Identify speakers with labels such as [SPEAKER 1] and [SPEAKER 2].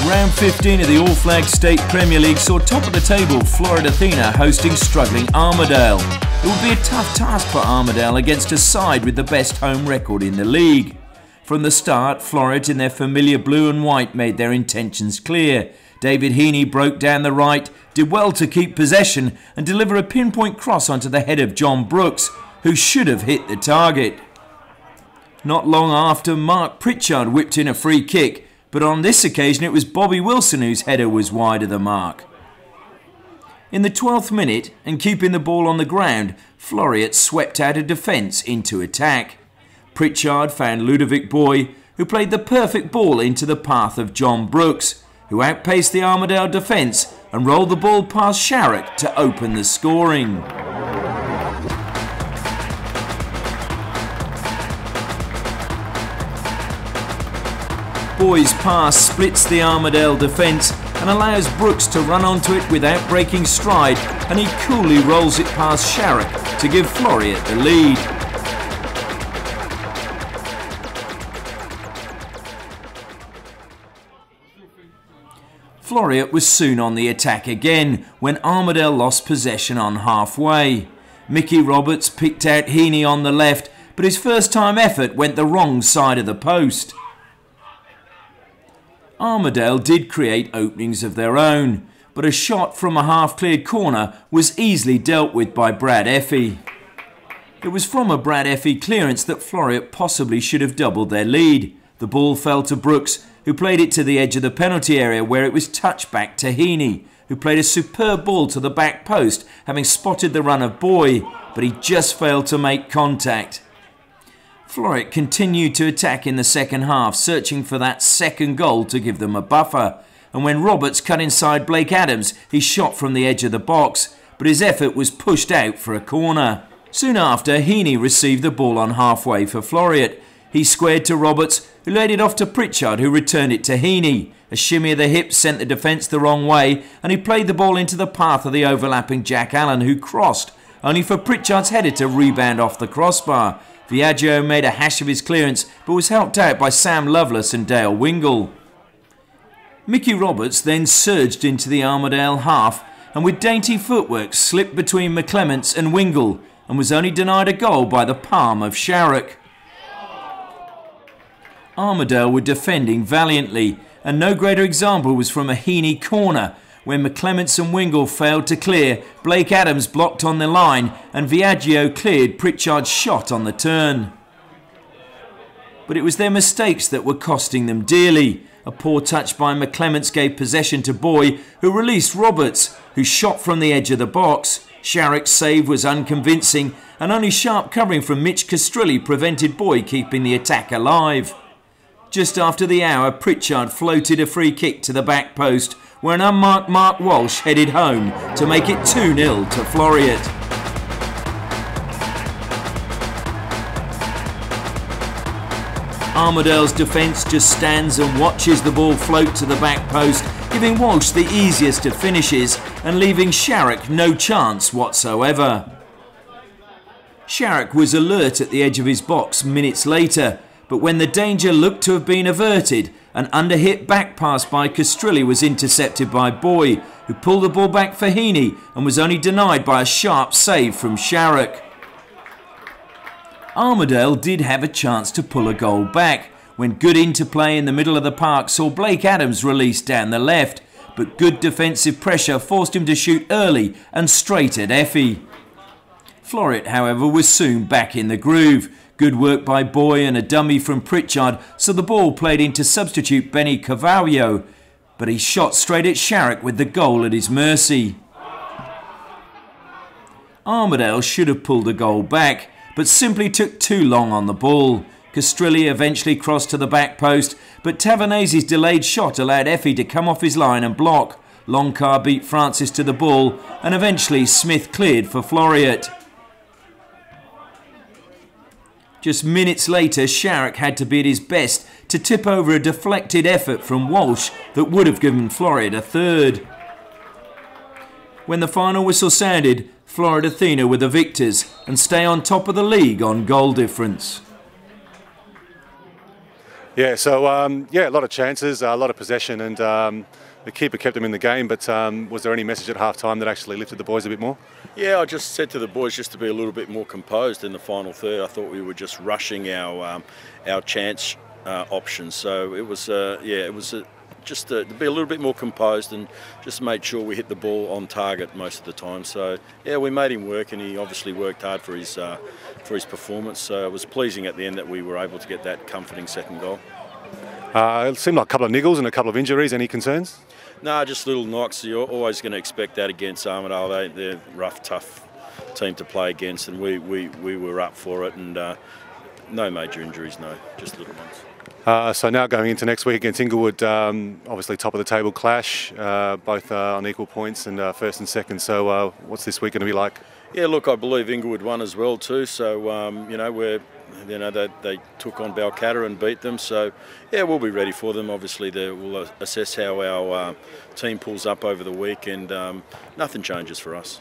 [SPEAKER 1] Round 15 of the All Flag State Premier League saw top of the table Floreat Athena hosting struggling Armadale. It would be a tough task for Armadale against a side with the best home record in the league. From the start, Floreat in their familiar blue and white made their intentions clear. David Heaney broke down the right, did well to keep possession and deliver a pinpoint cross onto the head of John Brooks, who should have hit the target. Not long after, Mark Pritchard whipped in a free kick, but on this occasion it was Bobby Wilson whose header was wide of the mark. In the 12th minute, and keeping the ball on the ground, Floreat swept out of defence into attack. Pritchard found Ludovic Boy, who played the perfect ball into the path of John Brooks, who outpaced the Armadale defence and rolled the ball past Sharrock to open the scoring. Boy's pass splits the Armadale defence and allows Brooks to run onto it without breaking stride, and he coolly rolls it past Sharrock to give Floreat the lead. Floreat was soon on the attack again when Armadale lost possession on halfway. Mickey Roberts picked out Heaney on the left, but his first time effort went the wrong side of the post. Armadale did create openings of their own, but a shot from a half-cleared corner was easily dealt with by Brad Effie. It was from a Brad Effie clearance that Floreat possibly should have doubled their lead. The ball fell to Brooks, who played it to the edge of the penalty area where it was touched back to Heaney, who played a superb ball to the back post, having spotted the run of Boy, but he just failed to make contact. Floreat continued to attack in the second half, searching for that second goal to give them a buffer. And when Roberts cut inside Blake Adams, he shot from the edge of the box, but his effort was pushed out for a corner. Soon after, Heaney received the ball on halfway for Floreat. He squared to Roberts, who laid it off to Pritchard, who returned it to Heaney. A shimmy of the hips sent the defence the wrong way, and he played the ball into the path of the overlapping Jack Allen, who crossed, only for Pritchard's header to rebound off the crossbar. Viaggio made a hash of his clearance, but was helped out by Sam Lovelace and Dale Wingle. Mickey Roberts then surged into the Armadale half, and with dainty footwork slipped between McClements and Wingle, and was only denied a goal by the palm of Sharrock. Armadale were defending valiantly, and no greater example was from a Heaney corner, when McClements and Wingle failed to clear, Blake Adams blocked on the line, and Viaggio cleared Pritchard's shot on the turn. But it was their mistakes that were costing them dearly. A poor touch by McClements gave possession to Boy, who released Roberts, who shot from the edge of the box. Sharrock's save was unconvincing, and only sharp covering from Mitch Castrilli prevented Boy keeping the attack alive. Just after the hour, Pritchard floated a free kick to the back post, where an unmarked Mark Walsh headed home to make it 2-0 to Floreat. Armadale's defence just stands and watches the ball float to the back post, giving Walsh the easiest of finishes and leaving Sharrock no chance whatsoever. Sharrock was alert at the edge of his box minutes later, but when the danger looked to have been averted, an underhit back pass by Castrilli was intercepted by Boy, who pulled the ball back for Heaney and was only denied by a sharp save from Sharrock. Armadale did have a chance to pull a goal back when good interplay in the middle of the park saw Blake Adams released down the left, but good defensive pressure forced him to shoot early and straight at Effie. Floreat, however, was soon back in the groove. Good work by Boy and a dummy from Pritchard, so the ball played into substitute Benny Carvalho, but he shot straight at Sharrock with the goal at his mercy. Armadale should have pulled the goal back, but simply took too long on the ball. Castrilli eventually crossed to the back post, but Tavanese's delayed shot allowed Effie to come off his line and block. Longcar beat Francis to the ball, and eventually Smith cleared for Floreat. Just minutes later, Sharrock had to be at his best to tip over a deflected effort from Walsh that would have given Floreat a third. When the final whistle sounded, Floreat Athena were the victors and stay on top of the league on goal difference.
[SPEAKER 2] Yeah, so yeah, a lot of chances, a lot of possession, and the keeper kept them in the game. But was there any message at half-time that actually lifted the boys a bit more?
[SPEAKER 3] Yeah, I just said to the boys just to be a little bit more composed in the final third. I thought we were just rushing our chance options. So it was just to be a little bit more composed and just make sure we hit the ball on target most of the time. So yeah, we made him work, and he obviously worked hard for his performance. So it was pleasing at the end that we were able to get that comforting second goal.
[SPEAKER 2] It seemed like a couple of niggles and a couple of injuries. Any concerns?
[SPEAKER 3] No, just little knocks. You're always going to expect that against Armadale. They're a rough, tough team to play against, and we were up for it. And no major injuries, no, just little ones.
[SPEAKER 2] So now going into next week against Inglewood, obviously top of the table clash, both on equal points and first and second. So what's this week going to be like?
[SPEAKER 3] Yeah, look, I believe Inglewood won as well too. So they took on Balcatta and beat them. So yeah, we'll be ready for them. Obviously, we'll assess how our team pulls up over the week, and nothing changes for us.